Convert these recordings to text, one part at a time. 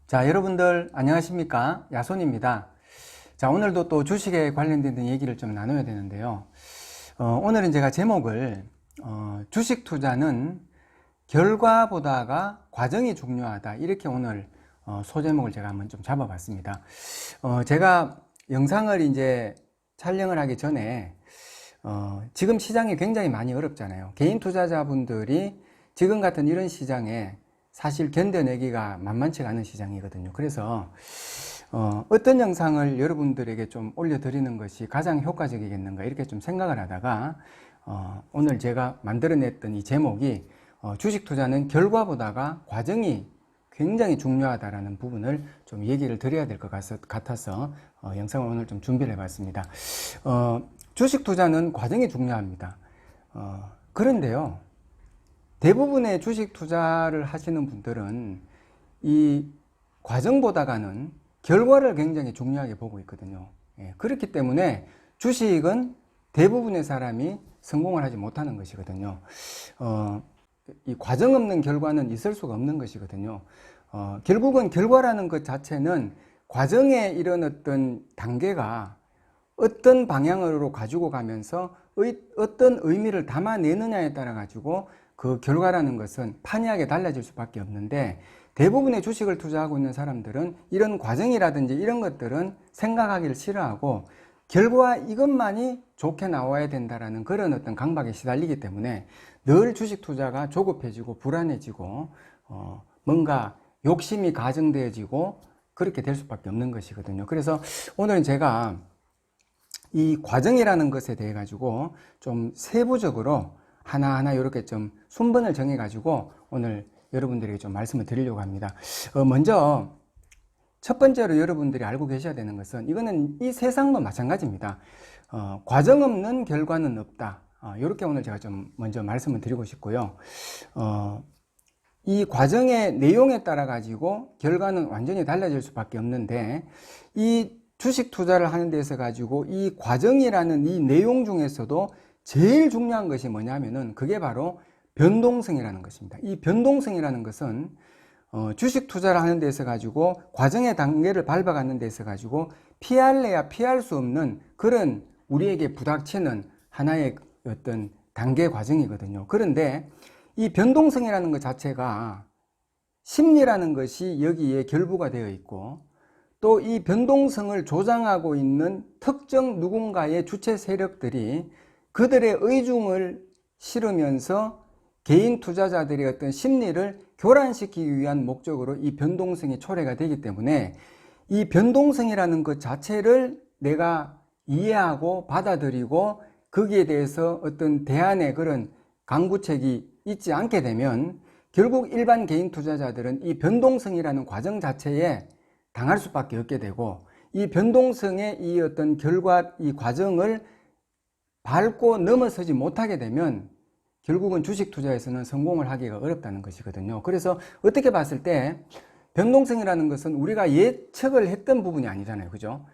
자, 여러분들 안녕하십니까? 야손입니다. 자, 오늘도 또 주식에 관련된 얘기를 좀 나눠야 되는데요. 오늘은 제가 제목을 주식 투자는 결과보다가 과정이 중요하다, 이렇게 오늘 소제목을 제가 한번 좀 잡아봤습니다. 제가 영상을 이제 촬영을 하기 전에 지금 시장이 굉장히 많이 어렵잖아요. 개인 투자자분들이 지금 같은 이런 시장에 사실 견뎌내기가 만만치가 않은 시장이거든요. 그래서 어떤 영상을 여러분들에게 좀 올려드리는 것이 가장 효과적이겠는가, 이렇게 좀 생각을 하다가 오늘 제가 만들어냈던 이 제목이 주식 투자는 결과보다가 과정이 굉장히 중요하다라는 부분을 좀 얘기를 드려야 될 것 같아서 영상을 오늘 좀 준비를 해봤습니다. 주식 투자는 과정이 중요합니다. 그런데요, 대부분의 주식 투자를 하시는 분들은 이 과정보다가는 결과를 굉장히 중요하게 보고 있거든요. 그렇기 때문에 주식은 대부분의 사람이 성공을 하지 못하는 것이거든요. 이 과정 없는 결과는 있을 수가 없는 것이거든요. 결국은 결과라는 것 자체는 과정의 이런 어떤 단계가 어떤 방향으로 가지고 가면서 어떤 의미를 담아내느냐에 따라 가지고 그 결과라는 것은 판이하게 달라질 수밖에 없는데, 대부분의 주식을 투자하고 있는 사람들은 이런 과정이라든지 이런 것들은 생각하기를 싫어하고 결과 이것만이 좋게 나와야 된다라는 그런 어떤 강박에 시달리기 때문에 늘 주식 투자가 조급해지고 불안해지고 뭔가 욕심이 가정되어지고 그렇게 될 수밖에 없는 것이거든요. 그래서 오늘은 제가 이 과정이라는 것에 대해 가지고 좀 세부적으로 하나하나 이렇게 좀 순번을 정해 가지고 오늘 여러분들에게 좀 말씀을 드리려고 합니다. 먼저 첫 번째로 여러분들이 알고 계셔야 되는 것은, 이거는 이 세상도 마찬가지입니다. 과정 없는 결과는 없다, 이렇게 오늘 제가 좀 먼저 말씀을 드리고 싶고요. 이 과정의 내용에 따라 가지고 결과는 완전히 달라질 수밖에 없는데, 이 주식 투자를 하는 데서 가지고 이 과정이라는 이 내용 중에서도 제일 중요한 것이 뭐냐면은 그게 바로 변동성이라는 것입니다. 이 변동성이라는 것은 주식 투자를 하는 데서 가지고 과정의 단계를 밟아가는 데서 가지고 피할래야 피할 수 없는 그런 우리에게 부닥치는 하나의 어떤 단계 과정이거든요. 그런데 이 변동성이라는 것 자체가 심리라는 것이 여기에 결부가 되어 있고, 또 이 변동성을 조장하고 있는 특정 누군가의 주체 세력들이 그들의 의중을 실으면서 개인 투자자들의 어떤 심리를 교란시키기 위한 목적으로 이 변동성이 초래가 되기 때문에 이 변동성이라는 것 자체를 내가 이해하고 받아들이고 거기에 대해서 어떤 대안의 그런 강구책이 있지 않게 되면 결국 일반 개인 투자자들은 이 변동성이라는 과정 자체에 당할 수밖에 없게 되고, 이 변동성의 이 어떤 결과, 이 과정을 밟고 넘어서지 못하게 되면 결국은 주식 투자에서는 성공을 하기가 어렵다는 것이거든요. 그래서 어떻게 봤을 때 변동성이라는 것은 우리가 예측을 했던 부분이 아니잖아요. 그죠?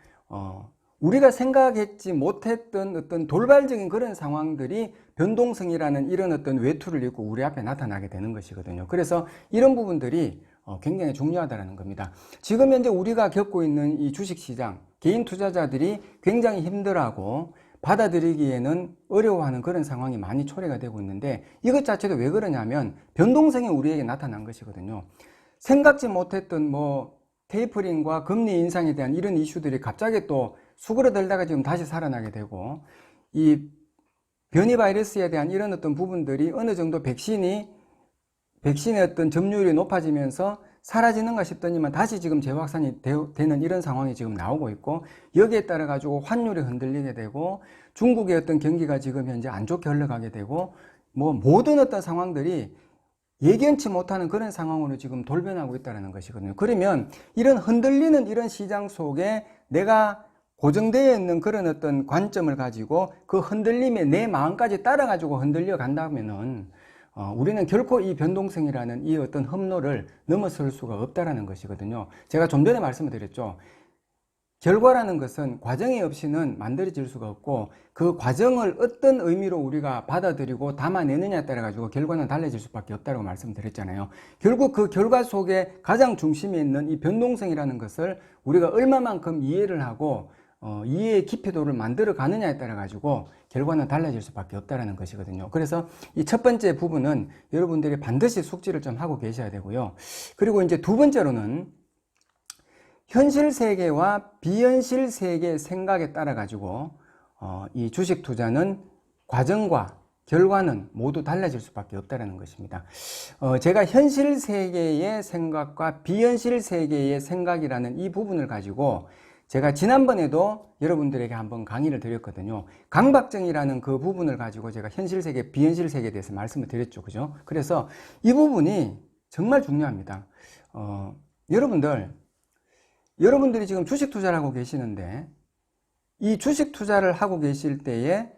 우리가 생각했지 못했던 어떤 돌발적인 그런 상황들이 변동성이라는 이런 어떤 외투를 입고 우리 앞에 나타나게 되는 것이거든요. 그래서 이런 부분들이 굉장히 중요하다는 겁니다. 지금 현재 우리가 겪고 있는 이 주식시장, 개인 투자자들이 굉장히 힘들어하고 받아들이기에는 어려워하는 그런 상황이 많이 초래가 되고 있는데, 이것 자체도 왜 그러냐면 변동성이 우리에게 나타난 것이거든요. 생각지 못했던 테이퍼링과 금리 인상에 대한 이런 이슈들이 갑자기 또 수그러들다가 지금 다시 살아나게 되고, 이 변이 바이러스에 대한 이런 어떤 부분들이 어느 정도 백신의 어떤 점유율이 높아지면서 사라지는가 싶더니만 다시 지금 재확산이 되는 이런 상황이 지금 나오고 있고, 여기에 따라 가지고 환율이 흔들리게 되고 중국의 어떤 경기가 지금 현재 안 좋게 흘러가게 되고, 모든 어떤 상황들이 예견치 못하는 그런 상황으로 지금 돌변하고 있다는 것이거든요. 그러면 이런 흔들리는 이런 시장 속에 내가 고정되어 있는 그런 어떤 관점을 가지고 그 흔들림에 내 마음까지 따라 가지고 흔들려 간다면은 우리는 결코 이 변동성이라는 이 어떤 험로를 넘어설 수가 없다라는 것이거든요. 제가 좀 전에 말씀을 드렸죠. 결과라는 것은 과정이 없이는 만들어질 수가 없고 그 과정을 어떤 의미로 우리가 받아들이고 담아내느냐에 따라 가지고 결과는 달라질 수밖에 없다고 말씀드렸잖아요. 결국 그 결과 속에 가장 중심에 있는 이 변동성이라는 것을 우리가 얼마만큼 이해를 하고 이해의 깊이도를 만들어 가느냐에 따라 가지고 결과는 달라질 수밖에 없다는 것이거든요. 그래서 이 첫 번째 부분은 여러분들이 반드시 숙지를 좀 하고 계셔야 되고요. 그리고 이제 두 번째로는 현실 세계와 비현실 세계의 생각에 따라 가지고 이 주식 투자는 과정과 결과는 모두 달라질 수밖에 없다는 것입니다. 제가 현실 세계의 생각과 비현실 세계의 생각이라는 이 부분을 가지고 제가 지난번에도 여러분들에게 한번 강의를 드렸거든요. 강박증이라는 그 부분을 가지고 제가 현실 세계, 비현실 세계에 대해서 말씀을 드렸죠. 그죠? 그래서 이 부분이 정말 중요합니다. 여러분들이 지금 주식 투자를 하고 계시는데 이 주식 투자를 하고 계실 때에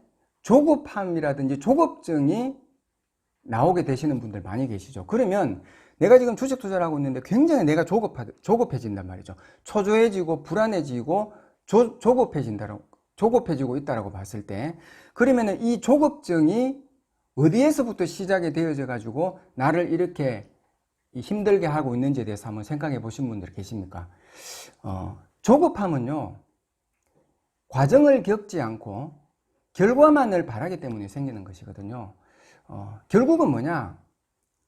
조급함이라든지 조급증이 나오게 되시는 분들 많이 계시죠. 그러면 내가 지금 주식 투자를 하고 있는데 굉장히 내가 조급해진단 말이죠. 초조해지고 불안해지고 조급해지고 있다라고 봤을 때, 그러면은 이 조급증이 어디에서부터 시작이 되어져 가지고 나를 이렇게 힘들게 하고 있는지에 대해서 한번 생각해 보신 분들 계십니까? 조급함은요, 과정을 겪지 않고 결과만을 바라기 때문에 생기는 것이거든요. 결국은 뭐냐?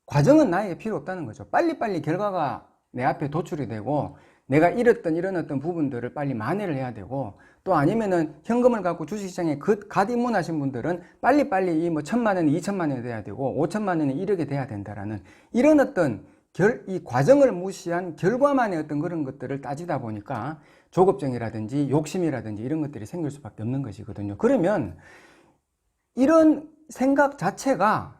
과정은 나에게 필요 없다는 거죠. 빨리빨리 결과가 내 앞에 도출이 되고 내가 잃었던 부분들을 빨리 만회를 해야 되고, 또 아니면은 현금을 갖고 주식시장에 갓 입문하신 분들은 빨리빨리 이 뭐 1,000만 원이 2,000만 원이 돼야 되고 5,000만 원이 1억이 돼야 된다라는 이런 이 과정을 무시한 결과만의 그런 것들을 따지다 보니까 조급증이라든지 욕심이라든지 이런 것들이 생길 수밖에 없는 것이거든요. 그러면 이런 생각 자체가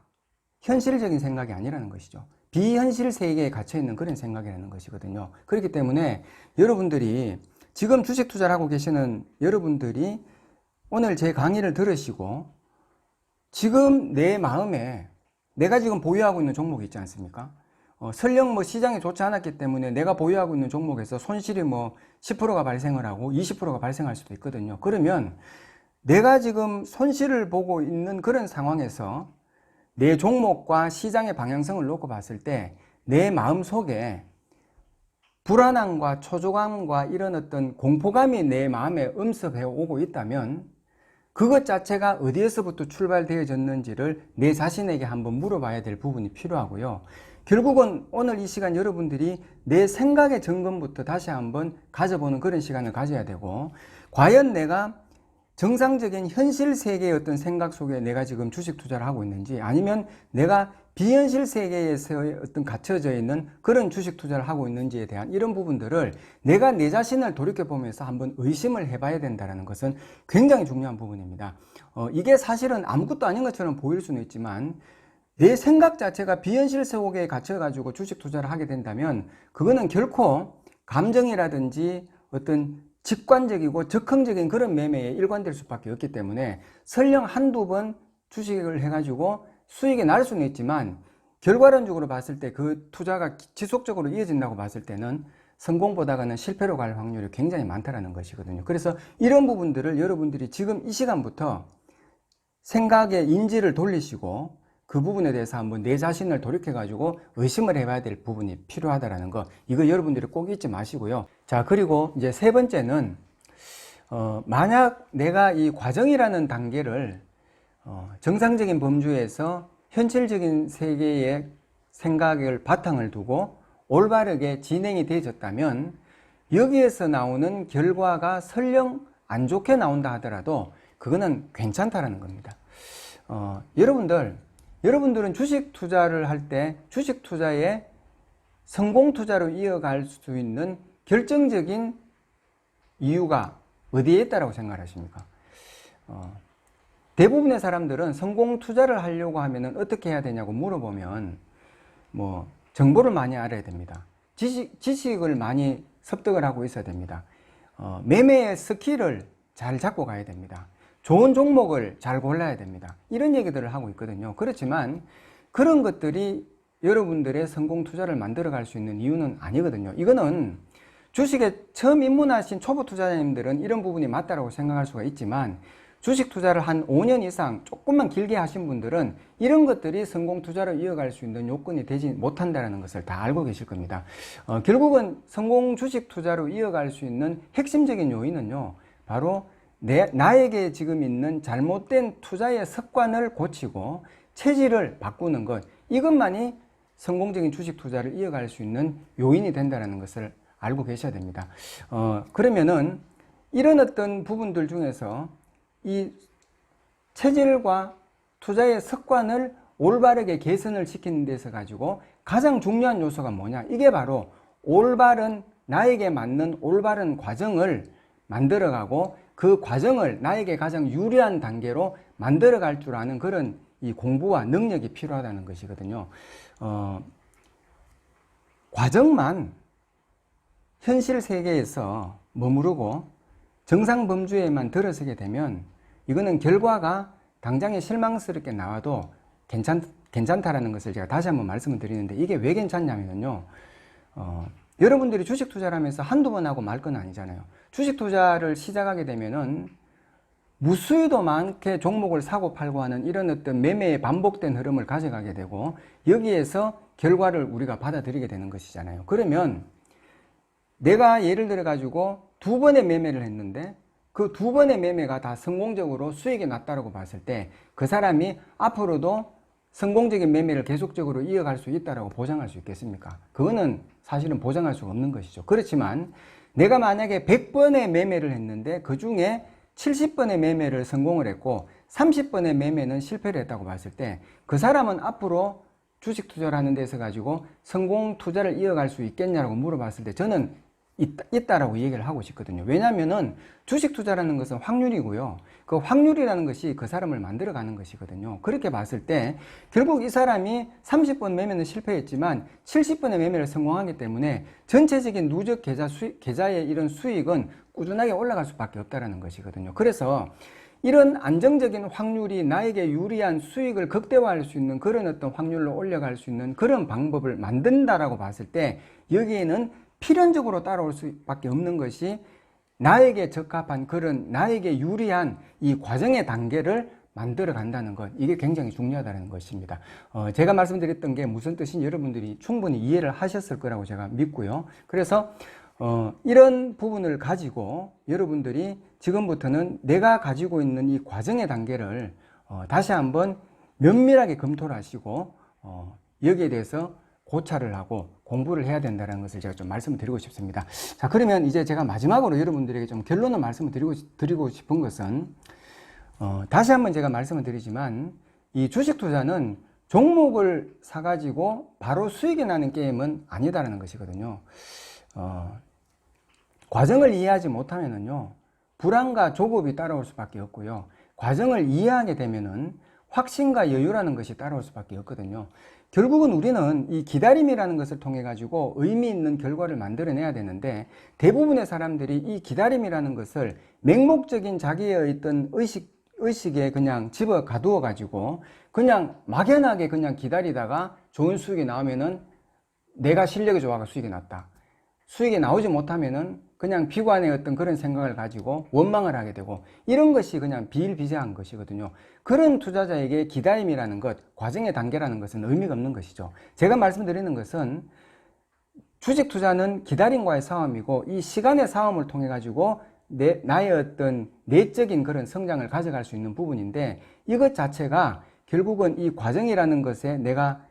현실적인 생각이 아니라는 것이죠. 비현실 세계에 갇혀있는 그런 생각이라는 것이거든요. 그렇기 때문에 여러분들이 지금 주식 투자를 하고 계시는 여러분들이 오늘 제 강의를 들으시고 지금 내 마음에 내가 지금 보유하고 있는 종목이 있지 않습니까? 설령 뭐 시장이 좋지 않았기 때문에 내가 보유하고 있는 종목에서 손실이 뭐 10%가 발생을 하고 20%가 발생할 수도 있거든요. 그러면 내가 지금 손실을 보고 있는 그런 상황에서 내 종목과 시장의 방향성을 놓고 봤을 때 내 마음 속에 불안함과 초조감과 이런 공포감이 내 마음에 엄습해 오고 있다면 그것 자체가 어디에서부터 출발되어졌는지를 내 자신에게 한번 물어봐야 될 부분이 필요하고요. 결국은 오늘 이 시간 여러분들이 내 생각의 점검부터 다시 한번 가져보는 그런 시간을 가져야 되고, 과연 내가 정상적인 현실 세계의 생각 속에 내가 지금 주식 투자를 하고 있는지, 아니면 내가 비현실 세계에서의 갇혀져 있는 그런 주식 투자를 하고 있는지에 대한 이런 부분들을 내가 내 자신을 돌이켜보면서 한번 의심을 해봐야 된다는 것은 굉장히 중요한 부분입니다. 이게 사실은 아무것도 아닌 것처럼 보일 수는 있지만 내 생각 자체가 비현실 세계에 갇혀가지고 주식 투자를 하게 된다면 그거는 결코 감정이라든지 직관적이고 적극적인 그런 매매에 일관될 수밖에 없기 때문에 설령 한두 번 주식을 해가지고 수익이 날 수는 있지만 결과론적으로 봤을 때 그 투자가 지속적으로 이어진다고 봤을 때는 성공보다는 실패로 갈 확률이 굉장히 많다는 것이거든요. 그래서 이런 부분들을 여러분들이 지금 이 시간부터 생각의 인지를 돌리시고 그 부분에 대해서 한번 내 자신을 돌이켜가지고 의심을 해봐야 될 부분이 필요하다는 거, 이거 여러분들이 꼭 잊지 마시고요. 자, 그리고 이제 세 번째는 만약 내가 이 과정이라는 단계를 정상적인 범주에서 현실적인 세계의 생각을 바탕을 두고 올바르게 진행이 되어졌다면 여기에서 나오는 결과가 설령 안 좋게 나온다 하더라도 그거는 괜찮다라는 겁니다. 여러분들은 주식 투자를 할 때 주식 투자의 성공 투자로 이어갈 수 있는 결정적인 이유가 어디에 있다고 생각하십니까? 대부분의 사람들은 성공 투자를 하려고 하면 어떻게 해야 되냐고 물어보면 정보를 많이 알아야 됩니다. 지식을 많이 습득을 하고 있어야 됩니다. 매매의 스킬을 잘 잡고 가야 됩니다. 좋은 종목을 잘 골라야 됩니다. 이런 얘기들을 하고 있거든요. 그렇지만 그런 것들이 여러분들의 성공 투자를 만들어 갈 수 있는 이유는 아니거든요. 이거는 주식에 처음 입문하신 초보 투자자님들은 이런 부분이 맞다라고 생각할 수가 있지만 주식 투자를 한 5년 이상 조금만 길게 하신 분들은 이런 것들이 성공 투자로 이어갈 수 있는 요건이 되지 못한다는 것을 다 알고 계실 겁니다. 결국은 성공 주식 투자로 이어갈 수 있는 핵심적인 요인은요, 바로 나에게 지금 있는 잘못된 투자의 습관을 고치고 체질을 바꾸는 것, 이것만이 성공적인 주식 투자를 이어갈 수 있는 요인이 된다는 것을 알고 계셔야 됩니다. 그러면은 이런 어떤 부분들 중에서 이 체질과 투자의 습관을 올바르게 개선을 시키는 데서 가지고 가장 중요한 요소가 뭐냐? 이게 바로 올바른, 나에게 맞는 올바른 과정을 만들어가고 그 과정을 나에게 가장 유리한 단계로 만들어갈 줄 아는 그런 이 공부와 능력이 필요하다는 것이거든요. 과정만 현실 세계에서 머무르고 정상범주에만 들어서게 되면 이거는 결과가 당장에 실망스럽게 나와도 괜찮다라는 것을 제가 다시 한번 말씀을 드리는데, 이게 왜 괜찮냐면요, 여러분들이 주식 투자를 하면서 한두 번 하고 말 건 아니잖아요. 주식 투자를 시작하게 되면은 무수히도 많게 종목을 사고 팔고 하는 이런 어떤 매매의 반복된 흐름을 가져가게 되고 여기에서 결과를 우리가 받아들이게 되는 것이잖아요. 그러면 내가 예를 들어 가지고 2번의 매매를 했는데 그 2번의 매매가 다 성공적으로 수익이 났다고 봤을 때 그 사람이 앞으로도 성공적인 매매를 계속적으로 이어갈 수 있다고 보장할 수 있겠습니까? 그거는 사실은 보장할 수가 없는 것이죠. 그렇지만 내가 만약에 100번의 매매를 했는데 그 중에 70번의 매매를 성공을 했고 30번의 매매는 실패를 했다고 봤을 때 그 사람은 앞으로 주식 투자를 하는 데서 가지고 성공 투자를 이어갈 수 있겠냐고 물어봤을 때 저는 있다라고 얘기를 하고 싶거든요. 왜냐하면은 주식 투자라는 것은 확률이고요. 그 확률이라는 것이 그 사람을 만들어가는 것이거든요. 그렇게 봤을 때 결국 이 사람이 30번 매매는 실패했지만 70번의 매매를 성공하기 때문에 전체적인 누적 계좌의 이런 수익은 꾸준하게 올라갈 수밖에 없다는 것이거든요. 그래서 이런 안정적인 확률이 나에게 유리한 수익을 극대화할 수 있는 그런 어떤 확률로 올려갈 수 있는 그런 방법을 만든다라고 봤을 때 여기에는 필연적으로 따라올 수밖에 없는 것이 나에게 적합한 그런 나에게 유리한 이 과정의 단계를 만들어 간다는 것, 이게 굉장히 중요하다는 것입니다. 제가 말씀드렸던 게 무슨 뜻인지 여러분들이 충분히 이해를 하셨을 거라고 제가 믿고요. 그래서 이런 부분을 가지고 여러분들이 지금부터는 내가 가지고 있는 이 과정의 단계를 다시 한번 면밀하게 검토를 하시고 여기에 대해서 고찰을 하고 공부를 해야 된다는 것을 제가 좀 말씀을 드리고 싶습니다. 자, 그러면 이제 제가 마지막으로 여러분들에게 좀 결론을 말씀을 드리고 싶은 것은 다시 한번 제가 말씀을 드리지만 이 주식 투자는 종목을 사가지고 바로 수익이 나는 게임은 아니다라는 것이거든요. 과정을 이해하지 못하면은요, 불안과 조급이 따라올 수밖에 없고요. 과정을 이해하게 되면은 확신과 여유라는 것이 따라올 수밖에 없거든요. 결국은 우리는 이 기다림이라는 것을 통해 가지고 의미 있는 결과를 만들어내야 되는데 대부분의 사람들이 이 기다림이라는 것을 맹목적인 자기의 어떤 의식에 그냥 집어 가두어 가지고 그냥 막연하게 그냥 기다리다가 좋은 수익이 나오면은 내가 실력이 좋아가 수익이 났다. 수익이 나오지 못하면은 그냥 비관의 어떤 그런 생각을 가지고 원망을 하게 되고 이런 것이 그냥 비일비재한 것이거든요. 그런 투자자에게 기다림이라는 것, 과정의 단계라는 것은 의미가 없는 것이죠. 제가 말씀드리는 것은 주식 투자는 기다림과의 싸움이고 이 시간의 싸움을 통해 가지고 나의 어떤 내적인 그런 성장을 가져갈 수 있는 부분인데 이것 자체가 결국은 이 과정이라는 것에 내가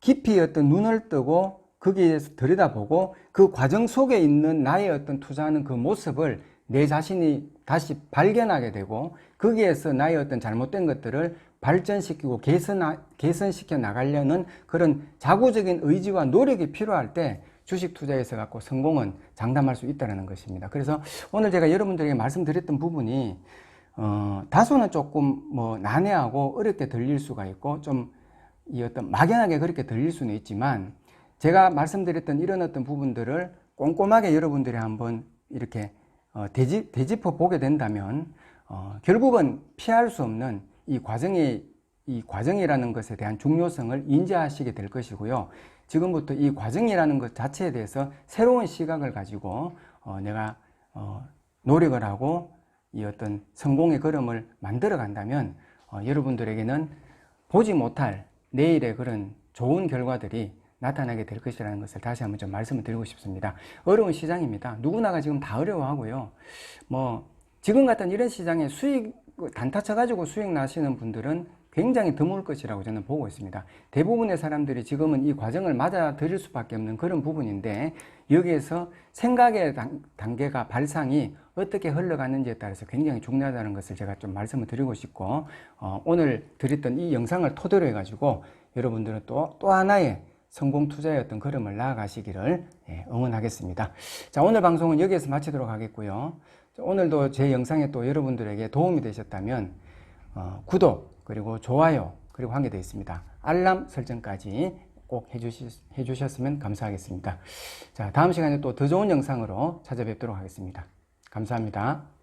깊이 어떤 눈을 뜨고 거기에서 들여다보고 그 과정 속에 있는 나의 어떤 투자하는 그 모습을 내 자신이 다시 발견하게 되고 거기에서 나의 어떤 잘못된 것들을 발전시키고 개선시켜 나가려는 그런 자구적인 의지와 노력이 필요할 때 주식 투자에서 갖고 성공은 장담할 수 있다는 것입니다. 그래서 오늘 제가 여러분들에게 말씀드렸던 부분이 다소는 조금 난해하고 어렵게 들릴 수가 있고 좀 이 어떤 막연하게 그렇게 들릴 수는 있지만 제가 말씀드렸던 이런 어떤 부분들을 꼼꼼하게 여러분들이 한번 이렇게 되짚어 보게 된다면 결국은 피할 수 없는 이 과정이라는 것에 대한 중요성을 인지하시게 될 것이고요. 지금부터 이 과정이라는 것 자체에 대해서 새로운 시각을 가지고 내가 노력을 하고 이 어떤 성공의 걸음을 만들어 간다면 여러분들에게는 보지 못할 내일의 그런 좋은 결과들이 나타나게 될 것이라는 것을 다시 한번 좀 말씀을 드리고 싶습니다. 어려운 시장입니다. 누구나가 지금 다 어려워하고요. 지금 같은 이런 시장에 단타 쳐가지고 수익 나시는 분들은 굉장히 드물 것이라고 저는 보고 있습니다. 대부분의 사람들이 지금은 이 과정을 맞아들일 수밖에 없는 그런 부분인데, 여기에서 생각의 단계가 발상이 어떻게 흘러가는지에 따라서 굉장히 중요하다는 것을 제가 좀 말씀을 드리고 싶고, 오늘 드렸던 이 영상을 토대로 해가지고 여러분들은 또 하나의 성공 투자의 어떤 걸음을 나아가시기를 응원하겠습니다. 자, 오늘 방송은 여기에서 마치도록 하겠고요. 오늘도 제 영상에 또 여러분들에게 도움이 되셨다면 구독 그리고 좋아요 그리고 하게 되어 있습니다. 알람 설정까지 꼭 해주셨으면 감사하겠습니다. 자, 다음 시간에 또 더 좋은 영상으로 찾아뵙도록 하겠습니다. 감사합니다.